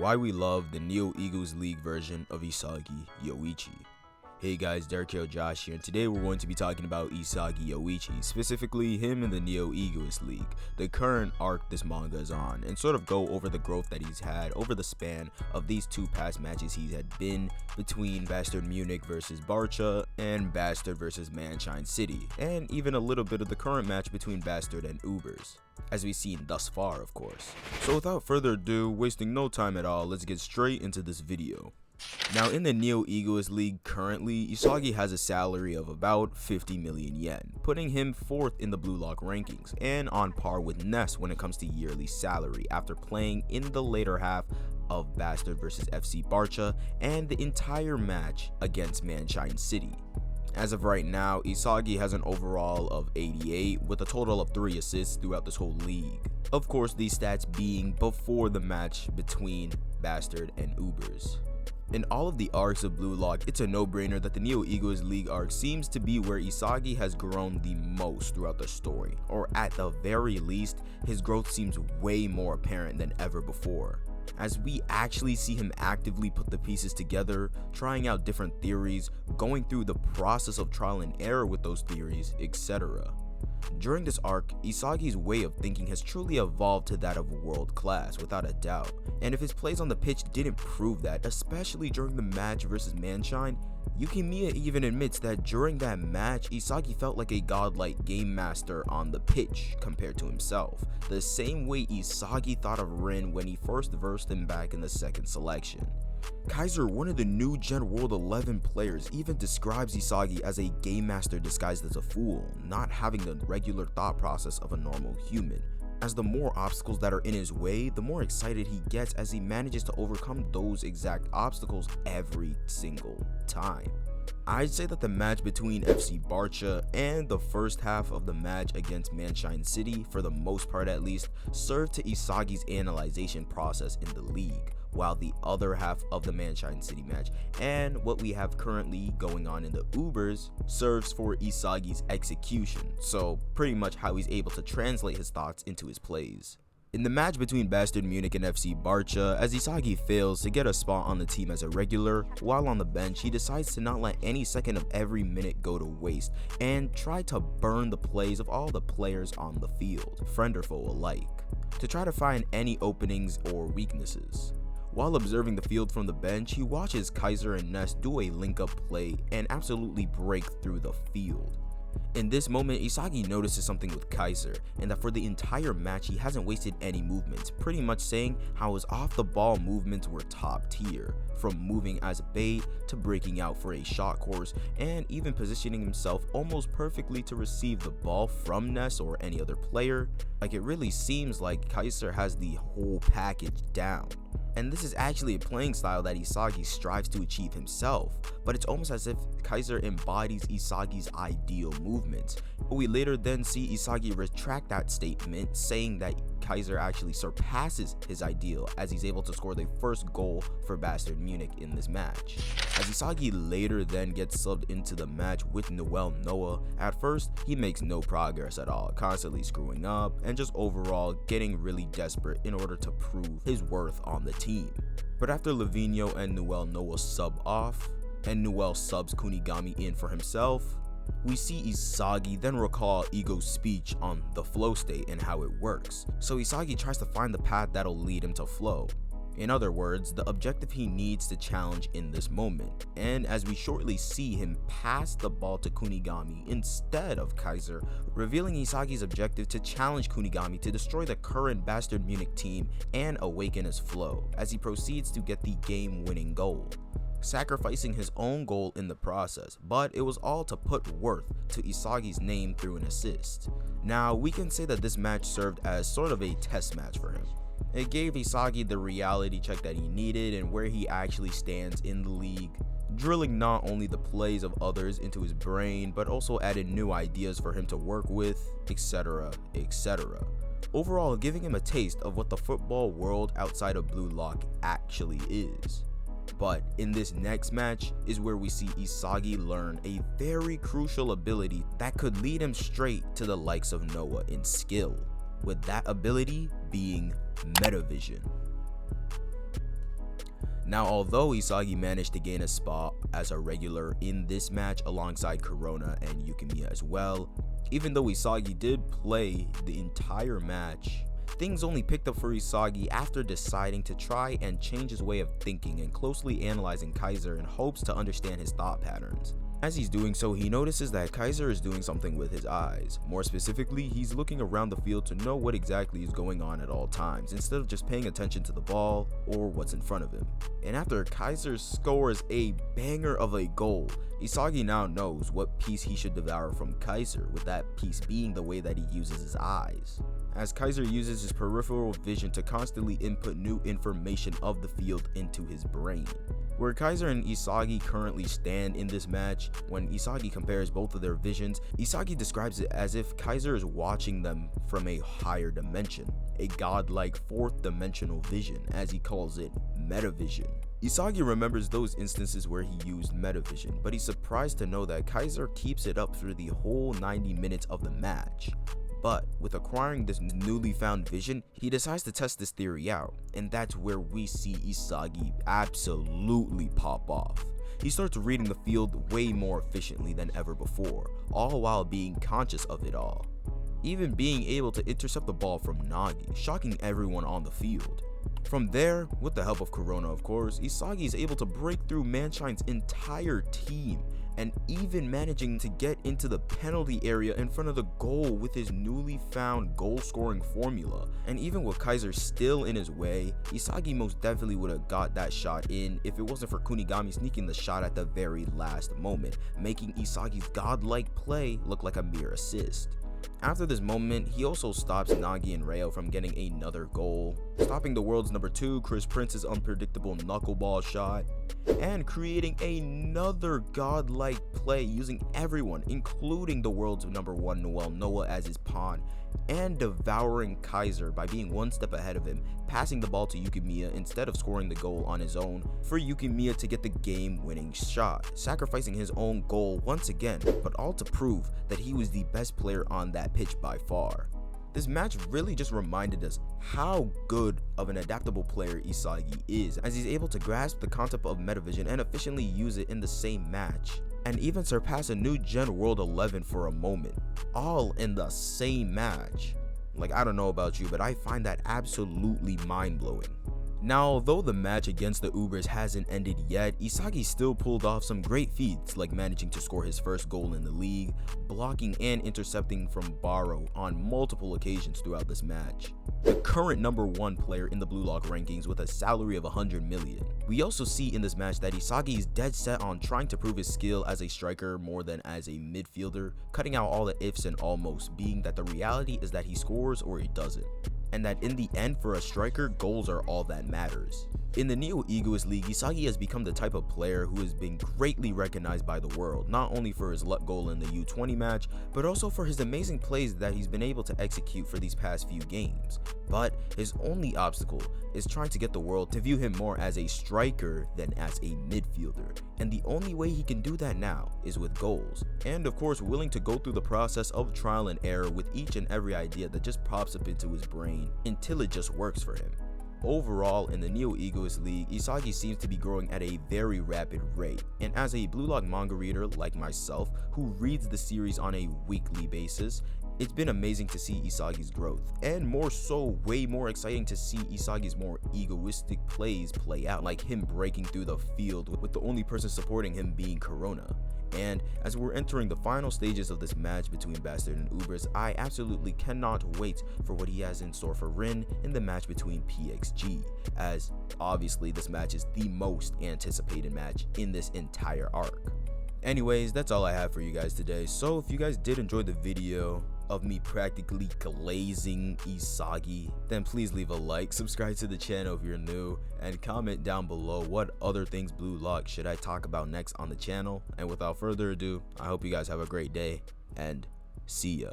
why we love the Neo Eagles League version of Isagi Yoichi. Hey guys, DarkheroJosh here, and today we're going to be talking about Isagi Yoichi, specifically him in the Neo Eagles League, the current arc this manga is on, and sort of go over the growth that he's had over the span of these two past matches he's had been between Bastard Munich versus Barca and Bastard versus Manshine City, and even a little bit of the current match between Bastard and Ubers, as we've seen thus far, of course. So without further ado, wasting no time at all, let's get straight into this video. Now, in the Neo Eagles League currently, Isagi has a salary of about 50 million yen, putting him 4th in the Blue Lock rankings, and on par with Ness when it comes to yearly salary after playing in the later half of Bastard vs FC Barca and the entire match against Manshine City. As of right now, Isagi has an overall of 88 with a total of 3 assists throughout this whole league. Of course, these stats being before the match between Bastard and Ubers. In all of the arcs of Blue Lock, it's a no-brainer that the Neo Eagles League arc seems to be where Isagi has grown the most throughout the story, or at the very least, his growth seems way more apparent than ever before, as we actually see him actively put the pieces together, trying out different theories, going through the process of trial and error with those theories, etc. During this arc, Isagi's way of thinking has truly evolved to that of world class, without a doubt, and if his plays on the pitch didn't prove that, especially during the match versus Manshine, Yukimiya even admits that during that match, Isagi felt like a godlike game master on the pitch compared to himself, the same way Isagi thought of Rin when he first versed him back in the second selection. Kaiser, one of the new Gen World 11 players, even describes Isagi as a game master disguised as a fool, not having the regular thought process of a normal human. As the more obstacles that are in his way, the more excited he gets as he manages to overcome those exact obstacles every single time. I'd say that the match between FC Barca and the first half of the match against Manshine City, for the most part at least, served to Isagi's analyzation process in the league, while the other half of the Manshine City match and what we have currently going on in the Ubers serves for Isagi's execution, so pretty much how he's able to translate his thoughts into his plays. In the match between Bastard Munich and FC Barca, as Isagi fails to get a spot on the team as a regular, while on the bench he decides to not let any second of every minute go to waste and try to burn the plays of all the players on the field, friend or foe alike, to try to find any openings or weaknesses. While observing the field from the bench, he watches Kaiser and Ness do a link-up play and absolutely break through the field. In this moment, Isagi notices something with Kaiser, and that for the entire match he hasn't wasted any movements, pretty much saying how his off-the-ball movements were top tier, from moving as a bait to breaking out for a shot course, and even positioning himself almost perfectly to receive the ball from Ness or any other player. Like, it really seems like Kaiser has the whole package down. And this is actually a playing style that Isagi strives to achieve himself, but it's almost as if Kaiser embodies Isagi's ideal movements. But we later then see Isagi retract that statement, saying that Kaiser actually surpasses his ideal as he's able to score the first goal for Bastard Munich in this match. As Isagi later then gets subbed into the match with Noel Noah, at first he makes no progress at all, constantly screwing up and just overall getting really desperate in order to prove his worth on the team. But after Lavinho and Noel Noah sub off, and Noel subs Kunigami in for himself, we see Isagi then recall Ego's speech on the flow state and how it works, so Isagi tries to find the path that'll lead him to flow. In other words, the objective he needs to challenge in this moment, and as we shortly see him pass the ball to Kunigami instead of Kaiser, revealing Isagi's objective to challenge Kunigami to destroy the current Bastard Munich team and awaken his flow, as he proceeds to get the game-winning goal, sacrificing his own goal in the process, but it was all to put worth to Isagi's name through an assist. Now, we can say that this match served as sort of a test match for him. It gave Isagi the reality check that he needed and where he actually stands in the league, drilling not only the plays of others into his brain, but also added new ideas for him to work with, etc, etc. Overall, giving him a taste of what the football world outside of Blue Lock actually is. But in this next match is where we see Isagi learn a very crucial ability that could lead him straight to the likes of Noah in skill, with that ability being Metavision. Now, although Isagi managed to gain a spot as a regular in this match alongside Corona and Yukimiya as well, even though Isagi did play the entire match, things only picked up for Isagi after deciding to try and change his way of thinking and closely analyzing Kaiser in hopes to understand his thought patterns. As he's doing so, he notices that Kaiser is doing something with his eyes. More specifically, he's looking around the field to know what exactly is going on at all times, instead of just paying attention to the ball or what's in front of him. And after Kaiser scores a banger of a goal, Isagi now knows what piece he should devour from Kaiser, with that piece being the way that he uses his eyes, as Kaiser uses his peripheral vision to constantly input new information of the field into his brain. Where Kaiser and Isagi currently stand in this match, when Isagi compares both of their visions, Isagi describes it as if Kaiser is watching them from a higher dimension, a godlike fourth dimensional vision, as he calls it, metavision. Isagi remembers those instances where he used metavision, but he's surprised to know that Kaiser keeps it up through the whole 90 minutes of the match. But with acquiring this newly found vision, he decides to test this theory out, and that's where we see Isagi absolutely pop off. He starts reading the field way more efficiently than ever before, all while being conscious of it all. Even being able to intercept the ball from Nagi, shocking everyone on the field. From there, with the help of Corona of course, Isagi is able to break through Manshine's entire team, and even managing to get into the penalty area in front of the goal with his newly found goal scoring formula. And even with Kaiser still in his way, Isagi most definitely would have got that shot in if it wasn't for Kunigami sneaking the shot at the very last moment, making Isagi's godlike play look like a mere assist. After this moment, he also stops Nagi and Reo from getting another goal, stopping the world's number 2 Chris Prince's unpredictable knuckleball shot, and creating another godlike play using everyone, including the world's number 1 Noel Noah as his pawn, and devouring Kaiser by being one step ahead of him, passing the ball to Yukimiya instead of scoring the goal on his own for Yukimiya to get the game-winning shot, sacrificing his own goal once again, but all to prove that he was the best player on that pitch by far. This match really just reminded us how good of an adaptable player Isagi is, as he's able to grasp the concept of metavision and efficiently use it in the same match, and even surpass a new gen World 11 for a moment, all in the same match. Like, I don't know about you, but I find that absolutely mind-blowing. Now, although the match against the Ubers hasn't ended yet, Isagi still pulled off some great feats, like managing to score his first goal in the league, blocking and intercepting from Baro on multiple occasions throughout this match. The current number 1 player in the Blue Lock rankings with a salary of 100 million. We also see in this match that Isagi is dead set on trying to prove his skill as a striker more than as a midfielder, cutting out all the ifs and almost, being that the reality is that he scores or he doesn't, and that in the end for a striker, goals are all that matters. In the Neo Egoist League, Isagi has become the type of player who has been greatly recognized by the world, not only for his luck goal in the U20 match, but also for his amazing plays that he's been able to execute for these past few games. But his only obstacle is trying to get the world to view him more as a striker than as a midfielder, and the only way he can do that now is with goals, and of course willing to go through the process of trial and error with each and every idea that just pops up into his brain until it just works for him. Overall, in the Neo Egoist League, Isagi seems to be growing at a very rapid rate, and as a Blue Lock manga reader like myself, who reads the series on a weekly basis, it's been amazing to see Isagi's growth, and more so, way more exciting to see Isagi's more egoistic plays play out, like him breaking through the field with the only person supporting him being Corona. And as we're entering the final stages of this match between Bastard and Ubers, I absolutely cannot wait for what he has in store for Rin in the match between PXG, as obviously this match is the most anticipated match in this entire arc. Anyways, that's all I have for you guys today, so if you guys did enjoy the video of me practically glazing Isagi, then please leave a like, subscribe to the channel if you're new, and comment down below what other things Blue Lock should I talk about next on the channel. And without further ado, I hope you guys have a great day, and see ya.